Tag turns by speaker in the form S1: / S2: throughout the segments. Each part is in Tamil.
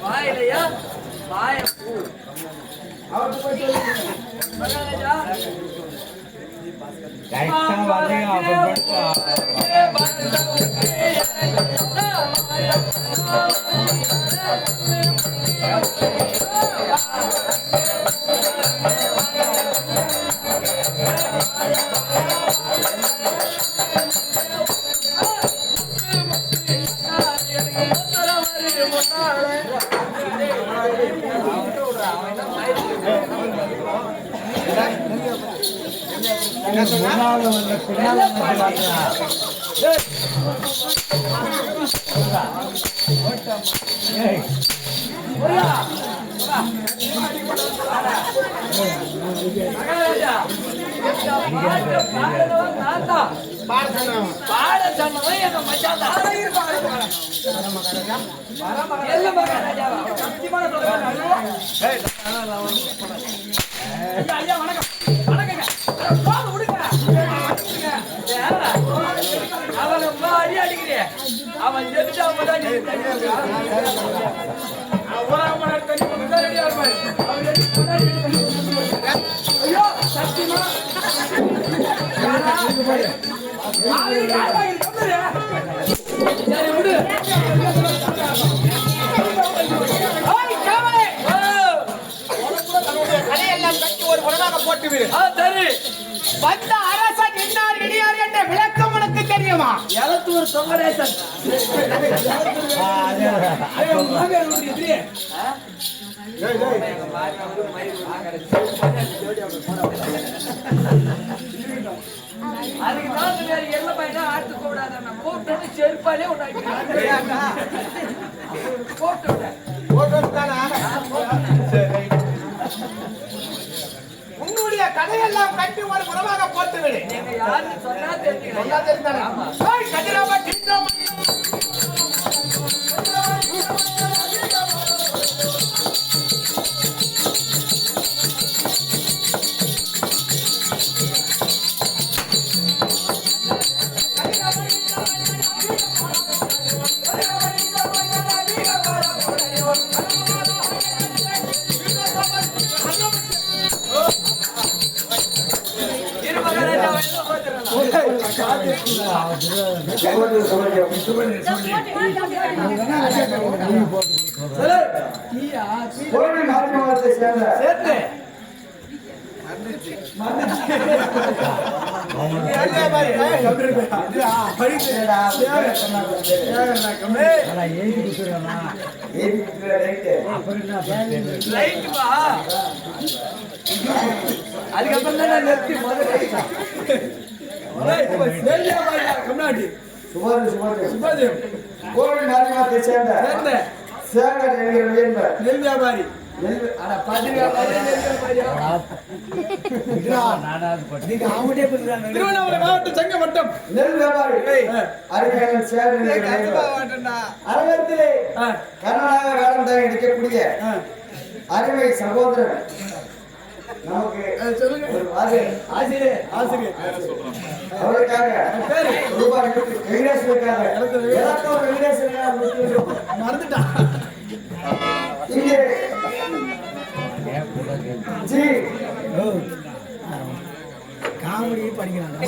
S1: வாயிலையா வாய பூ அவன் போட்டு விடு. சரி, வந்த அரசன் இன்னார் இடியார் என்ற விளக்கம் உனக்கு தெரியுமா? எலத்தூர் தொங்கரேசன். அதுக்குதான் எல்ல பையனா ஆட்டு கூடாது. போட்டு செருப்பாலே உன்னுடைய கதையெல்லாம் கட்டி ஒரு புறமாக போட்டு விடு. நீங்க யாருன்னு சொன்னா தெரிஞ்சுக்கலாம். அதுக்கப்புறம் தான் நிறுத்தி நெல் வியாபாரி திருவண்ணாமலை மாவட்டம் செங்கமட்டம் நெல் வியாபாரி அரங்கத்திலே கர்நாடக வேடம் தான் இருக்கக்கூடிய அருமை சகோதரன் நமக்கு ஒரு ஆசிரியர் அவருக்காக ரூபாய் வெங்கடேஸ்வருக்காக மறந்துட்டான். இங்கே ஜி காமெடி படிக்கிறாங்க.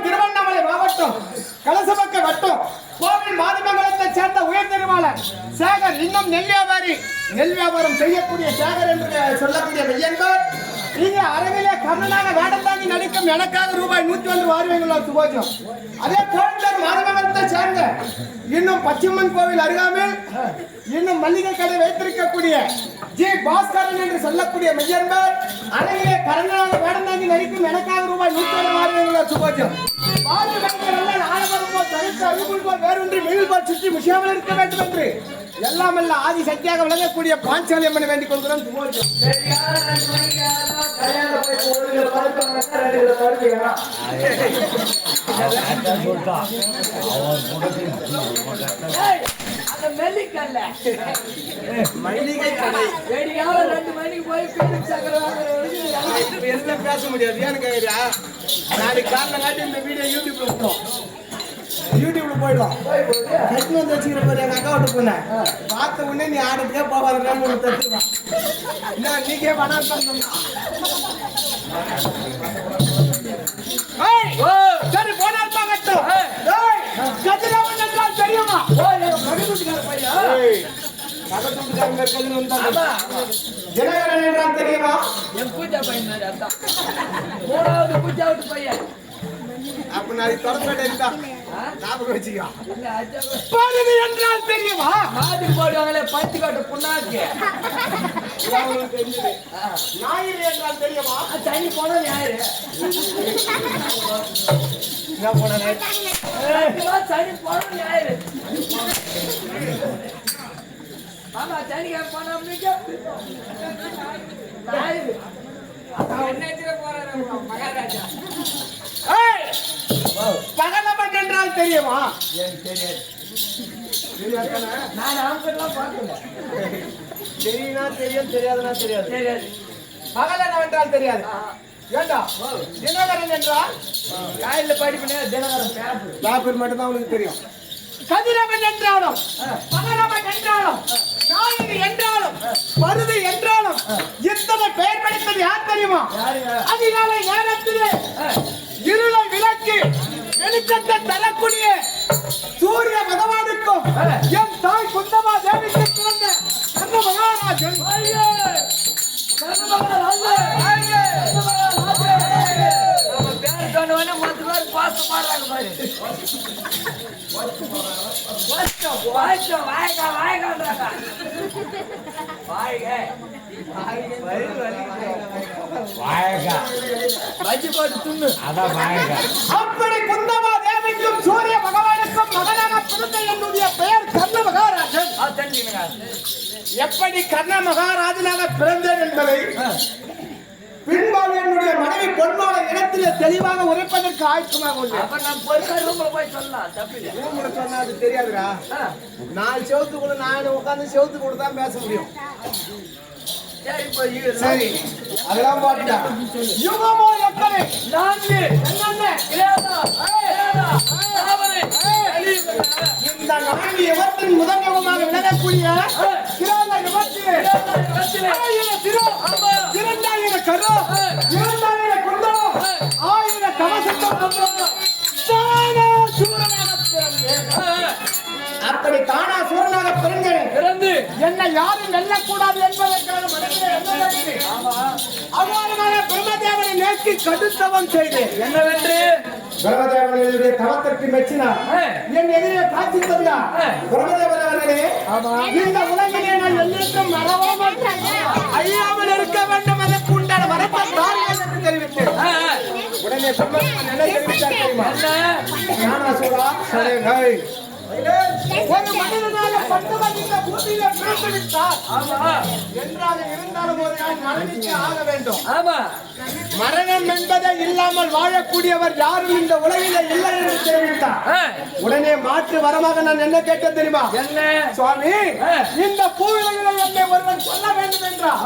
S1: திருவண்ணாமலை மாவட்டம் கலசபக்க வட்டம் கோவில் மாதமங்கலத்தை சேர்ந்த உயர் திருவாளர் சேகர் இன்னும் நெல் வியாபாரி நெல் வியாபாரம் செய்யக்கூடிய சேகர் என்று சொல்லக்கூடிய மெய்யன்பார் நீங்க அரங்கிலே கர்ணனாக வேடம் தாங்கி நடிக்கும் எனக்காக ரூபாய் 101 வாருவீங்களா சுபோஜம். அதே கோயம்புத்தூர் மாதவகத்தை சேர்ந்த இன்னும் பச்சிமன் கோவில் அருகாமையில் இன்னும் மல்லிகை கடை வைத்திருக்கக்கூடிய ஜி பாஸ்கரன் என்று சொல்லக்கூடிய மையன்பர் அரங்கிலே கர்ணனாக வேடம் தாங்கி நடிக்கும் எனக்காக ரூபாய் 101 வாருவீங்களா சுபோஜம். வேறொன்று மிகிழ்பால் சுற்றி முஷியாமல் இருக்க வேண்டும் என்று எல்லாம் எல்லாம் ஆதி சக்தியாக விளங்கக்கூடிய பாஞ்சாலி அம்மனை வேண்டிக் கொள்கிறோம். பேச முடியாது நாளைக்கு காரணம் காட்டி இந்த வீடியோ யூடியூப்ல விட்டோம். யூடியூப்ல போயிடலாம். கட்டி வந்து வச்சுக்கிற மாதிரி எங்க அக்கா விட்டு போனேன். பார்த்த உடனே நீ ஆடுறதுக்கே போவாத தட்டுவான். என்ன நீக்கே பணம் சரி போனால் கட்டும். கதிரவன் என்றால் தெரியுமா? தினகரன் என்றால் தெரியுமா? என் பூஜா பையன் மூணாவது பூஜாவுக்கு பையன். அப்ப நான் தொடர்பு ஞாபகம் வச்சுக்கோ. பருதி என்றால் தெரியுமா? மாதிரி போடுவாங்களே பத்து காட்டு புண்ணாக்கு. ஞாயிறு என்றால் தெரியுமா? சனி போன ஞாயிறு சனி போன ஞாயிறு. ஆமா சனிக்கா போன ஞாயிறு. மகாராஜா பகலவன் என்றால் தெரியுமா? நான் ஆம்பெல்லாம் பார்க்கல. தெரியுனா தெரியும், தெரியாதுன்னா தெரியாது. பகலவன் என்றால் தெரியாது. ஏண்டா தினகரன் என்றால் காயில படிப்புனே தினகரன் பேப்பர் மட்டும் தான் உனக்கு தெரியும். கதிரவன் என்றாலும் பகலவன் என்றாலும் ஞாயிறு என்றாலும் பருதி என்றாலும் இத்தனை பெயர் படித்தது யார் தெரியுமா? அதிகாலை நேரத்திலே இருளை விளக்கி வெளிச்சத்தை தரக்கூடிய சூரிய பகவானுக்கும் என் தாய் குந்தமா தேவிக்கு பிறந்த கர்ண மகாராஜன் அப்படி குந்தமா தேவிக்கும் சூரிய பகவானுக்கும் மகனாக பிறந்த என்னுடைய பெயர் கர்ண மகாராஜன். எப்படி கர்ண மகாராஜனாக பிறந்தேன் என்பதை பின்பால் என்னுடைய மனைவி பொன்மாலை இடத்திலே தெளிவாக உரைப்பதற்கு ஆயத்தமாக உள்ளது. சொன்னா அது தெரியாதுடா. 4 செவத்துக்குள்ள நான் உட்கார்ந்து செவத்துக்குள்ள தான் பேச முடியும். சரி அதெல்லாம் பாட்டுடா. யுகமோ எத்தனை 4 இந்த 4 யுகத்தின் முதல் யுகமாக விளங்கக்கூடிய கிராம யுகத்திலே 2000 கரு 2000 குந்தம் 1000 கவசத்தம் அப்படி தானா சூரனாக பிறந்து என்னை யாரும் வெல்லக்கூடாது என்பதற்கான அவ்வாறான பிரம்மதேவனை நேர்த்தி கடுத்தவன் செய்தேன். என்னவென்று பிரம்மதேவனுடைய தவத்திற்கு மெச்சினார். என் எதிரே காட்சி தந்தார். பிரம்மதேவன் அவர்களே இந்த உலகிலே நான் என்னென்றும் மறவாமல் அழியாமல் இருக்க வேண்டும் அதற்கு உண்டான வரப்பட்டார் என்று தெரிவித்தேன். உடனே பிரம்மதேவன் என்ன தெரிவித்தார் தெரியுமா? ஒரு மனிதனால பட்டவன் இந்த பூமியில பிறந்து விட்டார் என்றாலும் இருந்தாலும் ஒரு நாள் மரணிக்க ஆக வேண்டும். மரணம் என்பதை இல்லாமல் வாழக்கூடியவர் யாரும் இந்த உலகில இல்லை என்று தெரிவித்தார். உடனே மாற்று வரமாக நான் என்ன கேட்டேன் தெரியுமா? சுவாமி இந்த பூவிலையில என்னை ஒருவன் சொல்ல வேண்டும் என்றார்.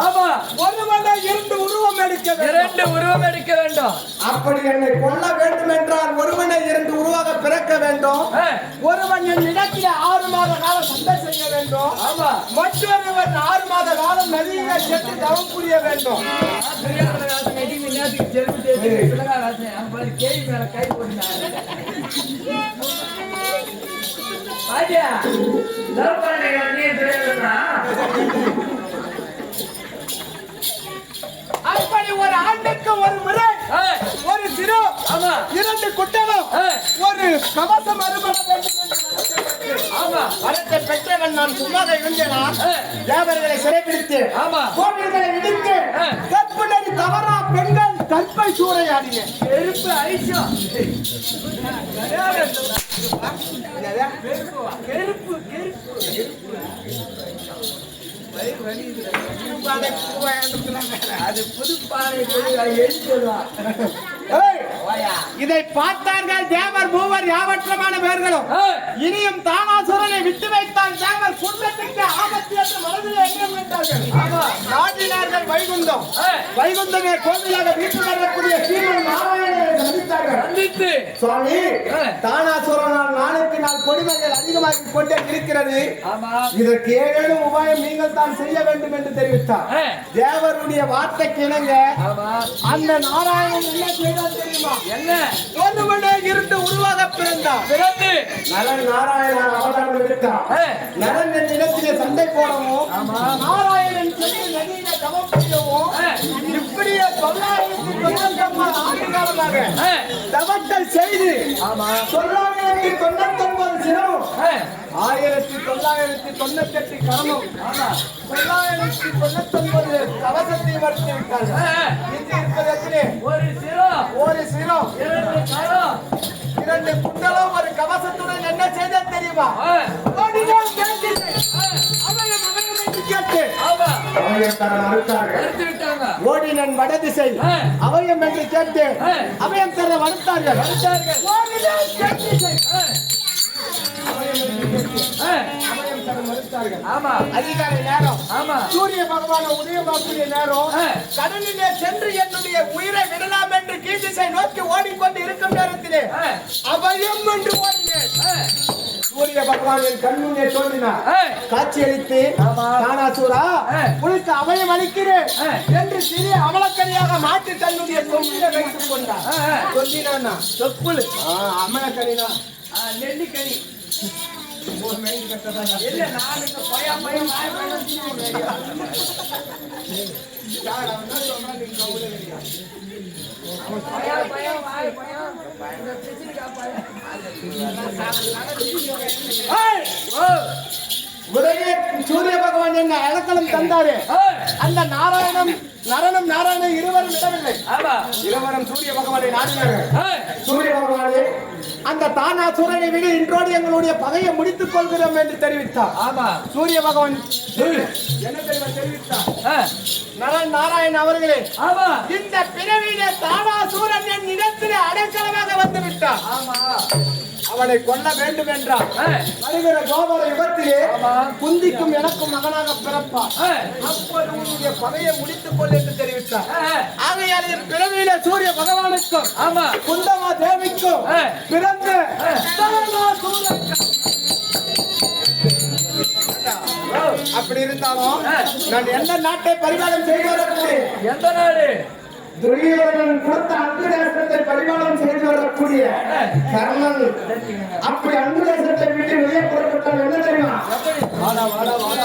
S1: ஒருவனை 2 உருவம் எடுக்க வேண்டும். அப்படி என்னை கொல்ல வேண்டும் என்றால் ஒருவனை 2 உருவாக பிறக்க வேண்டும். ஒருவன் என் இடத்திலே 6 மாத காலம் சண்டை செய்ய வேண்டும். மற்றொருவன் 6 மாத காலம் நதியிலே சென்று தவம் புரிய வேண்டும். அப்படி ஒரு ஆண்டுக்கு ஒரு முறை ஒரு சிறு 2 குட்டலும் ஒரு கவசம் அறுபட வேண்டும் என்று வரத்தை பெற்றவன் நான் சும்மாக இருந்தேனா தேவர்களை சிறைப்பிடித்து கோவில்களை இடித்து கற்பனை தவறா பெண்கள் கற்பை சூறையாடிய நெருப்பு ஐஷம் அது புதுப்பாறை இதை பார்த்தார்கள் தேவர் மூவர் யாவற்றமான பேர்களும் இனியும் தானாசுரனை விட்டு வைத்தால் தேவர் குன்றத்துக்கு ஆபத்து என்று மனதில் எண்ணம் வைத்தார்கள் நாட்டினார்கள் வைகுந்தம் வைகுந்தமே கோவிலாக வீட்டு வரக்கூடிய சீமன் நாராயணனை சந்தித்தார்கள் சுவாமி தானாசுரனால் நாளுக்கு நாள் கொடுமைகள் அதிகமாகி கொண்டே இருக்கிறது இதற்கு ஏதேனும் உபாயம் நீங்கள் தான் செய்ய வேண்டும் என்று தெரிவித்தார் தேவருடைய வார்த்தைக்கு இணங்க அந்த நாராயணன் என்ன செய்தார் தெரியுமா என்ன ஒருவனே இருந்து உருவாக பிறந்தார் பிறந்து நரன் நாராயணன் அவதாரம் எடுத்தார் நரன் நிலத்திலே சண்டை போடவும் நாராயணன் சென்று நதியில தவம் செய்யவும் இப்படியே 999 ஆண்டு காலமாக தவத்தை செய்து 999 சிரமம் 1998 கரமும் 999 கவசத்தை வளர்த்து விட்டார்கள். இங்கு இருப்பதற்கு ஒரு சிரம் 2 கரம் 2 குண்டலம் ஒரு கவசத்துடன் என்ன செய்த தெரியுமா? ஓடினால் ஓடினன் வட திசை அவயம் என்று கேட்டு அவயம் தர வளர்த்தார்கள். அதிகாலை நேரம் சூரிய பகவான உதயமாக்கூடிய நேரம் கடலிலே சென்று என்னுடைய உயிரை விடலாம் என்று கீழ்திசை நோக்கி ஓடிக்கொண்டு இருக்கும் நேரத்திலே அபயம் என்று ஓடினேன். சூரிய பகவானின் கண்முன்னே தோன்றினார். காட்சியளித்து தானாசூரா உனக்கு அபயம் அளிக்கிறேன் என்று சிறிய அவலக்கனியாக மாற்றி தன்னுடைய கொம்பில வைத்துக் கொண்டார். சொல்லினா சொப்புள் அமலக்கனினா நெல்லிக்கனி இல்ல நான் இந்த பயம் உடனே சூரிய பகவான் என்ன அழக்கலம் தந்தாரு. அந்த நரனும் நாராயணன் இருவரும் விடவில்லை. இருவரும் சூரிய பகவானை நாடினார்கள். சூரிய பகவானே அந்த தானாசுரனை விட இன்றோடு எங்களுடைய பகையை முடித்துக் கொள்கிறோம் என்று தெரிவித்தார். சூரிய பகவான் என்ன தெரிவித்தார்? நரன் நாராயணன் அவர்களே இந்த பிறவியிலே தானாசுரன் என் இடத்திலே அடைக்கலமாக வந்து விட்டார். அவனை கொல்ல வேண்டும் என்றார். வருகிற கோபர யுகத்திலே குந்திக்கும் எனக்கும் மகனாக பிறப்பார். அப்போது உன்னுடைய பகையை முடித்துக் கொள் என்று தெரிவித்தார். ஆகையால் பிறவியில சூரிய பகவானுக்கும் குந்தமா தேவிக்கும் பிறந்து அப்படி இருந்தாலும் நான் எந்த நாட்டை பரிமாணம் செய்து வரக்கூடிய எந்த நாடு துரியோதனன் கொடுத்த அன்பு தேசத்தை பரிமாணம் செய்து வரக்கூடிய கர்ணன் அப்படி அன்பு தேசத்தை விட்டு வெளியே புறப்பட்டால் என்ன தெரியுமா? வாடா வாடா வாடா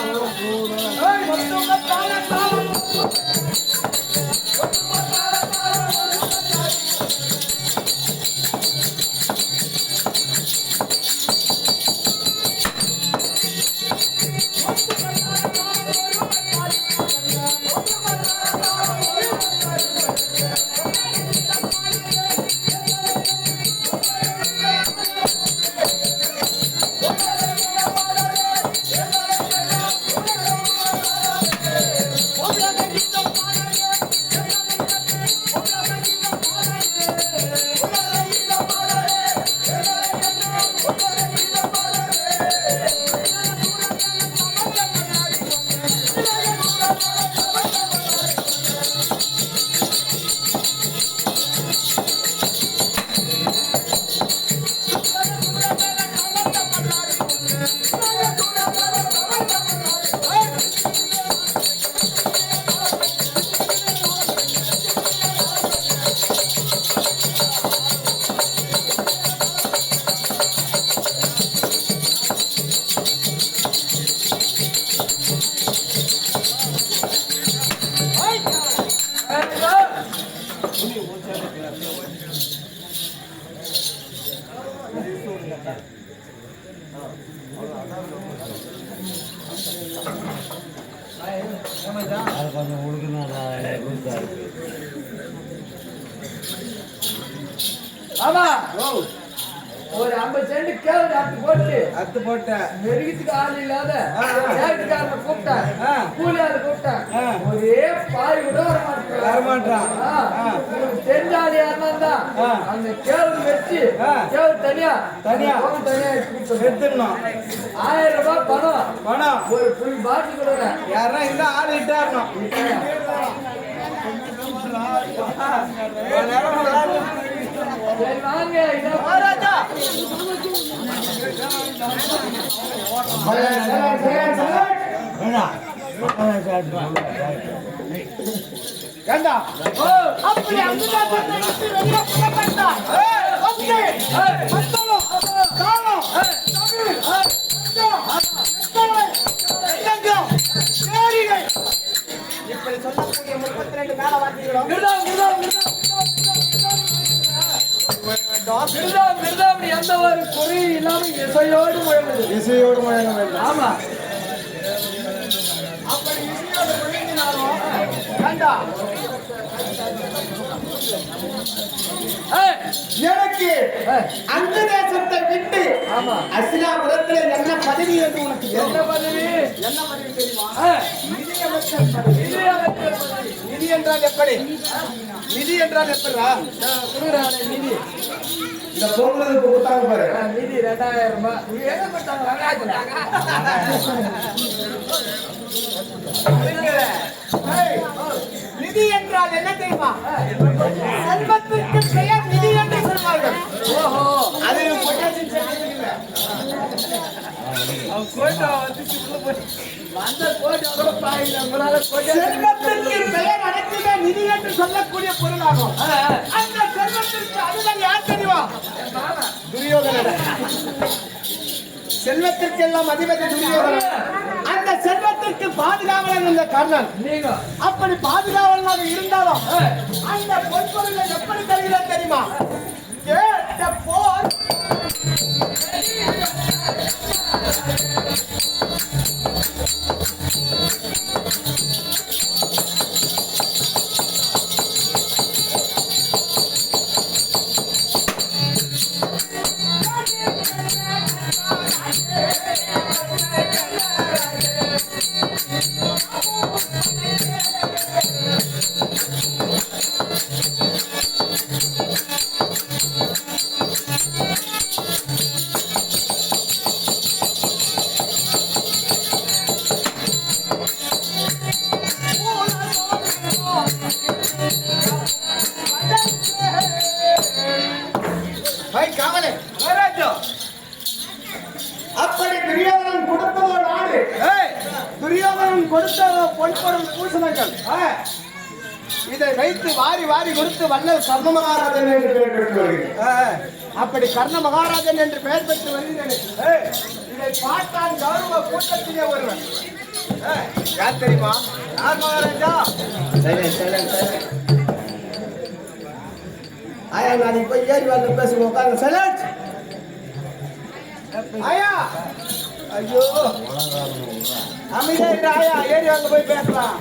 S2: கொஞ்சம் உடுக்கணும்.
S3: ஆமா ஒரு 50 சென்ட் கேள்வி அத்து போட்டேன் நெருக்கத்துக்கு ஆள் இல்லாத கேட்டுக்காரனை கூப்பிட்டேன் கூலியாள கூப்பிட்டேன் ஒரே பாய் கூட வரமாட்டான் தெரிஞ்ச ஆள் யாருன்னா அந்த கேள்வி வச்சு கேள்வி தனியா எடுத்துடணும். 1000 ரூபாய் பணம் ஒரு புல் பாட்டு கொடுங்க. யாரா இந்த ஆள் இட்டாரணும். வாங்க
S1: ஏண்டா அப்படி அந்த இப்படி சொல்லக்கூடிய 32 மேல வாங்கிக்கிறோம்.
S3: எந்த ஒரு குறையும் இல்லாம இசையோடு முழங்க வேண்டும். ஆமா
S1: அப்படி இசையோடு முழங்கினாலும் எனக்கு அந்த தேசத்தை விட்டு அசிலாபுரத்தில் என்ன பதவி என்று உனக்கு
S3: என்ன பதவி
S1: தெரியுமா? நிதி என்றால் எப்படி? நிதி என்றால் எப்படா?
S3: நிதி
S1: இந்த பொங்கலுக்கு கொடுத்தாங்க பாரு.
S3: நிதி 2000 ரூபாய் என்ன பண்ணாங்க?
S1: நிதி என்றால் என்ன தெரியுமா? செல்வத்திற்கு பெயர் நிதி என்று சொல்வார்கள்.
S3: ஓஹோ
S1: அது செல்வத்திற்கு பெயர் அனைத்துமே நிதி என்று சொல்லக்கூடிய பொருளாகும். அந்த செல்வத்திற்கு அதுதான் யார் தெரியுமா? துரியோதனன். செல்வத்திற்கெல்லாம் அதிபதி துரியோதனன். அந்த செல்வத்திற்கு பாதுகாவலன் இந்த கர்ணன். அப்படி பாதுகாவலனாக இருந்தாலும் அந்த பொற்பொருளை எப்படி தருகிறார் தெரியுமா? கேட்ட போர் அப்படி துரியோதனன் கொடுத்ததோ நாடு, துரியோதனன் கொடுத்த பொன்பொருள் பூசணங்கள் இதை வைத்து வாரி வாரி கொடுத்து வல்லல் கர்ண மகாராஜன் என்று பெயர் பெற்று வருகிறேன். அப்படி கர்ண மகாராஜன் என்று பெயர் பெற்று வருகிறேன். இதை பார்த்தான் கௌரவ கூட்டத்திலே ஒருவன். யார் தெரியுமா? யார் மகாராஜா? ஆயா நான் இப்ப ஏறி வந்து பேசுவோம். உட்காருங்க. சைலண்ட். ஆயா ஐயோ அமைதியா ஆயா ஏறி வந்து போய் பேசலாம்.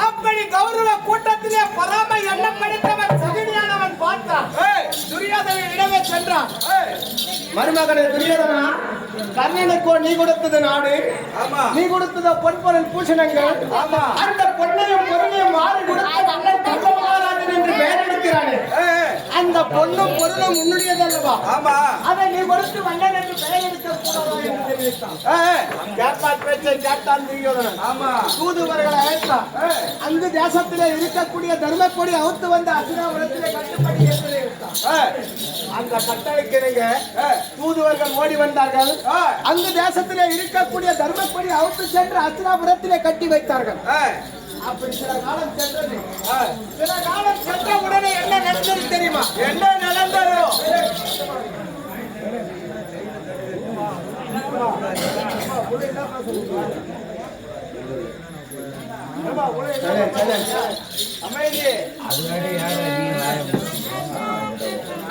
S1: அப்படி கௌரவ கூட்டத்திலே பராம எண்ணம் படித்தவன் சகுனியானவன் பார்த்தான். துரியோதனன் இடமே சென்றான். மருமகனே துரியோதனா, கர்ணனுக்கோ நீ கொடுத்தது நாடு, நீ கொடுத்தது பொன்பொருள் பூஷணங்கள், அந்த பொன்னையும் பொருளையும் மாறி கொடுத்த அண்ணன் கர்ண மகாராஜன் என்று பெயர் எடுக்கிறானே, அந்த பொண்ணும் பொருளும் உன்னுடையதல்லவா? அதை நீ கொடுத்து வண்ணன் என்று பெயர் எடுக்க கூடாதா என்று தெரிவித்தான். கேட்டான் பேச்சை கேட்டான் துரியோதனன். தூதுவர்களை அழைத்தான். அந்த தேசத்திலே இருக்கக்கூடிய தர்மக்கொடி அவுத்து வந்த அசுராபுரத்திலே கட்டுப்படி ஏற்பதை விட்டான். அந்த கட்டளைக்கு தூதுவர்கள் ஓடி வந்தார்கள். அந்த தேசத்திலே இருக்கக்கூடிய தர்மக்கொடி அவுத்து சென்று அசுராபுரத்திலே கட்டி வைத்தார்கள். அப்படி சில காலம் சென்றது. சில காலம் சென்ற உடனே என்ன நடந்தது தெரியுமா? என்ன நடந்ததோ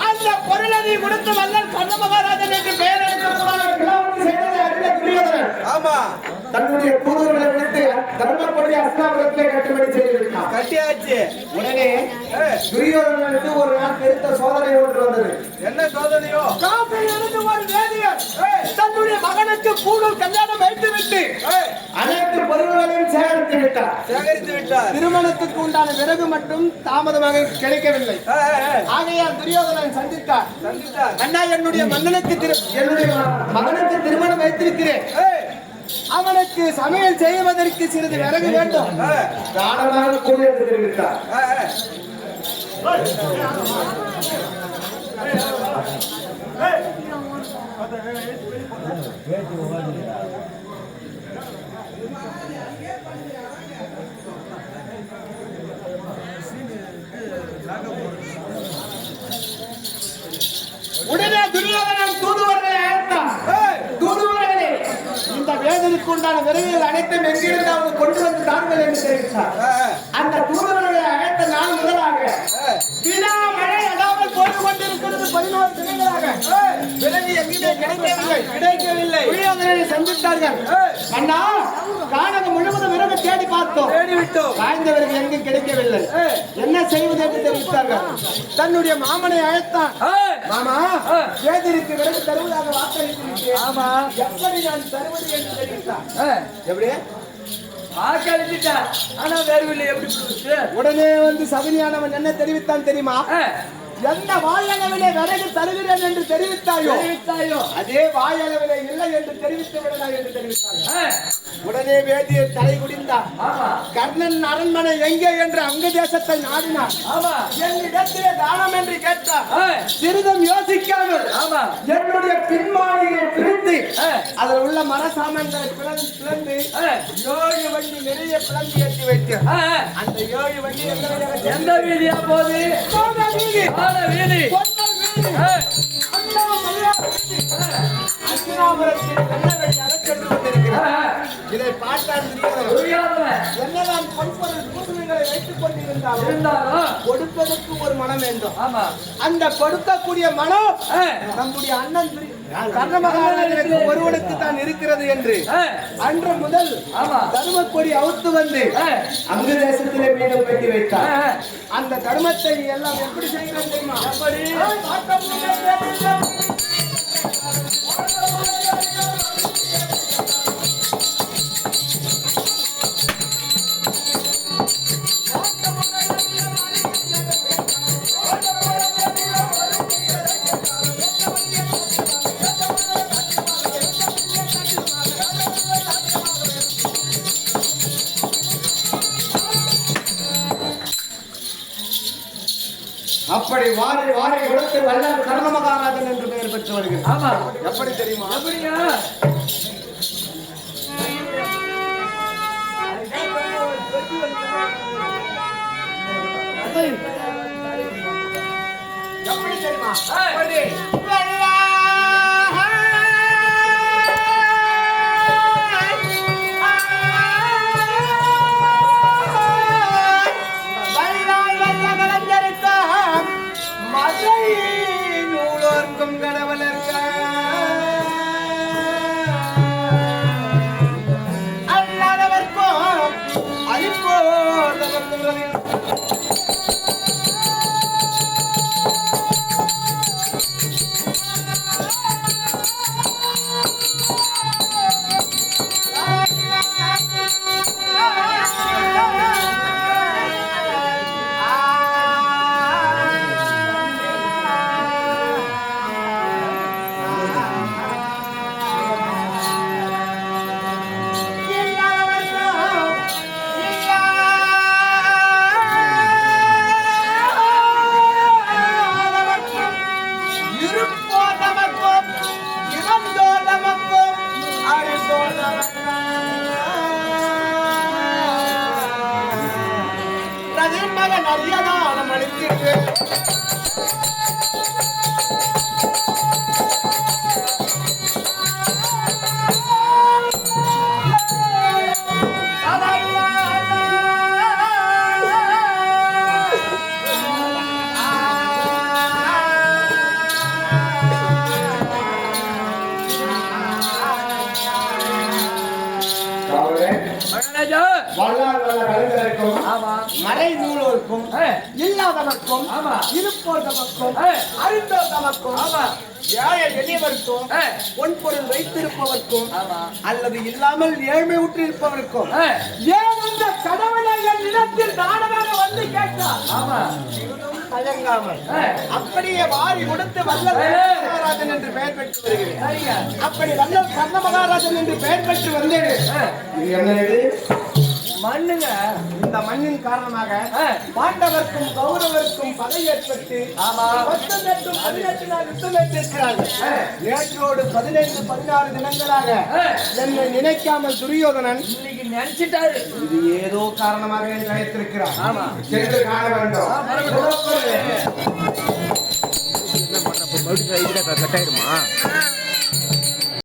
S1: அந்த பொருளை கொடுத்து வல்லல் கர்ண மகாராஜன் என்று பெயர் எடுக்கக்கூடாது. தன்னுடைய தூதுவர்களை விட்டு தர்மப்படி அஸ்தாபுரத்தை கட்டுப்படி செய்திருக்கிறார்.
S3: கட்டியாச்சு.
S1: உடனே துரியோதனனுக்கு ஒரு நாள் பெருத்த சோதனை ஒன்று வந்தது.
S3: என்ன சோதனையோ?
S1: காப்பில் இருந்து ஒரு வேதியர் தன்னுடைய மகனுக்கு கூடும் கல்யாணம் வைத்து விட்டு அனைத்து பொருள்களையும் சேகரித்து விட்டார். திருமணத்துக்கு உண்டான விறகு மட்டும் தாமதமாக கிடைக்கவில்லை. ஆகையால் துரியோதனன் சந்தித்தார். அண்ணா, என்னுடைய மகனுக்கு திருமணம் வைத்திருக்கிறேன். அவனுக்கு சமையல் செய்வதற்கு சிறிது விறகு வேண்டும். தானமாக கூலி என்று தெரிவித்தார். உடனே துரியோதனன் தூதுவர்களை அழைத்தான். தூதுவர்களே, இந்த வேதனைக்கு உண்டான விரைவில் அனைத்தும் எங்கிருந்து அவங்க கொண்டு வந்து தாருங்கள் என்று தெரிவித்தார். அந்த தூதுவர்களை அழைத்த நாள் முதலாக வினா மழை அடாமல் போட்டு கொண்டிருக்கிறது. 14 தினங்களாக விரைவு எங்குமே கிடைக்கவில்லை. துரியோதனனை சந்தித்தார்கள். அண்ணா, கானகம் முழுவதும் விரைவு தேடி பார்த்தோம், தேடிவிட்டோம். காய்ந்த விரைவு எங்கும் கிடைக்கவில்லை. என்ன செய்வது என்று தெரிவித்தார்கள். தன்னுடைய மாமனை அழைத்தான். மாமா, வேதிற்கு விரைவு தருவதாக வாக்களித்திருக்கிறேன். ஆமா, எப்படி நான் தருவது என்று தெரிவித்தார். எப்படி வாக்களித்தார், ஆனா வேறுவில்லை. எப்படி? உடனே வந்து சகுனியானவன் என்ன தெரிவித்தான் தெரியுமா? எந்த வாயளவிலே விறகு தருகிறேன் என்று தெரிவித்தாயோ அதே வாயளவிலே இல்லை என்று தெரிவித்து விடலாம் என்று தெரிவித்தார். உடனே வேதியர் தலை குடிந்தார். கர்ணன் அரண்மனை எங்கே என்று அங்கு தேசத்தை நாடினார். என்னிடத்திலே தானம் என்று கேட்டார். சிறிதும் யோசிக்காமல் என்னுடைய பின்மாளியை பிரித்து அதில் உள்ள மர சாமான்களை பிளந்து 7 வண்டி நிறைய பிளந்து ஏற்றி வைத்து அந்த 7 வண்டி எந்த வீதியா போது? வீதி. இதை பார்த்தால் என்னதான் பொன்பொருள் பூசணிகளை வைத்துக் கொண்டிருந்தாலும் கொடுப்பதற்கு ஒரு மனம் வேண்டும். அந்த கொடுக்கக்கூடிய மனம் நம்முடைய அண்ணன் கர்ணமகாராஜனுக்கு ஒருவனுக்கு தான் இருக்கிறது என்று அன்று முதல் தர்மக்கொடி அவுத்து வந்து அங்கு தேசத்திலே மீண்டும் கட்டி வைத்தார். அந்த தர்மத்தை எல்லாம் எப்படி செய்கிறது தெரியுமா? அப்படி வாரி வாரி கொடுத்து வல்லல் கர்ணமகாராஜன் என்று பெயர் பெற்று வருகிறது. ஆமா, எப்படி தெரியுமா? எப்படியா? எப்படி தெரியுமா? நூலோர்க்கும் கடவுளர்க்க அல்லாதவர்க்கும் அழிப்போதவர்கள் அறியதானம் அளித்திருக்கு.
S3: மகாராஜா
S1: வல்லார் வல்ல கலைஞருக்கும்
S3: ஆமா
S1: மறை நூலோருக்கும் இல்லாதவர்க்கும்
S3: ஆமா
S1: இருப்போர்தமக்கும் அறிந்தோர்தமக்கும்
S3: ஆமா
S1: ஏழை எளியவருக்கும் பொன்பொருள் வைத்திருப்பவர்க்கும்
S3: ஆமா
S1: அல்லது இல்லாமல் ஏழ்மை உற்றிருப்பவருக்கும் ஏன் அந்த கடவுளை என் இடத்தில் தானமாக வந்து கேட்டார்
S3: ஆமா
S1: தயங்காமல் அப்படியே வாரி கொடுத்து வல்லல் மகாராஜன் என்று பெயர் பெற்று வருகிறேன்.
S3: சரிங்க
S1: அப்படி வல்லல் கர்ண மகாராஜன் என்று பெயர் பெற்று வந்தேன். இது என்ன இது?
S3: மண்ணுங்க
S1: இந்த மண்ணின் காரணமாக பாண்டவர்க்கும் கௌரவருக்கும் பகை ஏற்பட்டு 18 நாள் யுத்தம் ஏற்றிருக்கிறார்கள். நேற்றோடு 15-16 தினங்களாக என்னை நினைக்காமல் துரியோதனன்
S3: இன்னைக்கு நினைச்சிட்டாரு.
S1: இது ஏதோ காரணமாக என்னை நினைத்திருக்கிறார்.
S3: ஆமா
S1: சென்று காண வேண்டும்.
S2: கட்டாயிருமா